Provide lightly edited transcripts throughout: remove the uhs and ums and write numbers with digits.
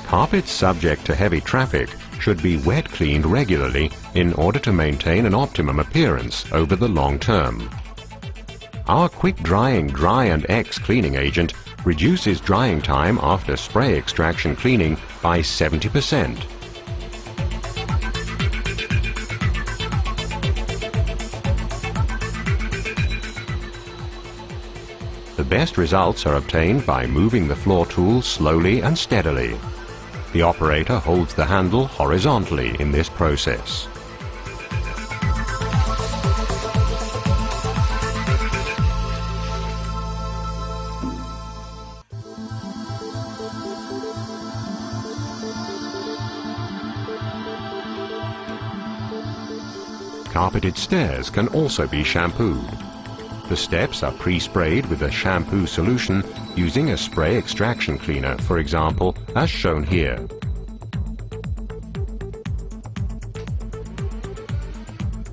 Carpets subject to heavy traffic should be wet cleaned regularly in order to maintain an optimum appearance over the long term. Our quick-drying Dry and X cleaning agent reduces drying time after spray extraction cleaning by 70%. The best results are obtained by moving the floor tool slowly and steadily. The operator holds the handle horizontally in this process. Carpeted stairs can also be shampooed. The steps are pre-sprayed with a shampoo solution using a spray extraction cleaner, for example, as shown here.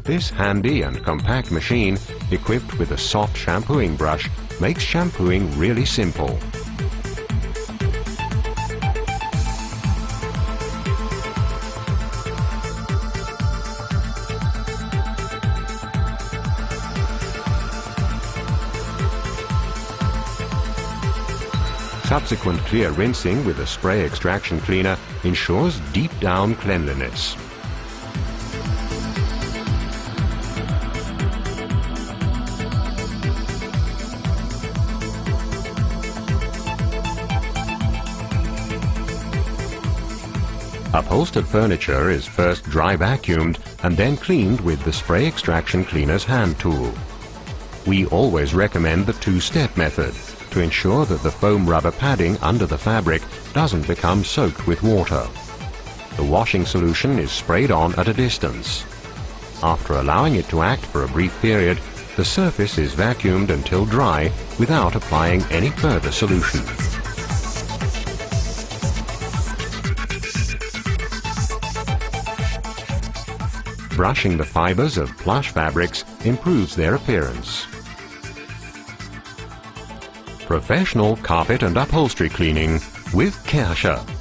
This handy and compact machine, equipped with a soft shampooing brush, makes shampooing really simple. Subsequent clear rinsing with a spray extraction cleaner ensures deep down cleanliness. Upholstered furniture is first dry vacuumed and then cleaned with the spray extraction cleaner's hand tool. We always recommend the two-step method to ensure that the foam rubber padding under the fabric doesn't become soaked with water. The washing solution is sprayed on at a distance. After allowing it to act for a brief period, the surface is vacuumed until dry without applying any further solution. Brushing the fibers of plush fabrics improves their appearance. Professional carpet and upholstery cleaning with KARCHER.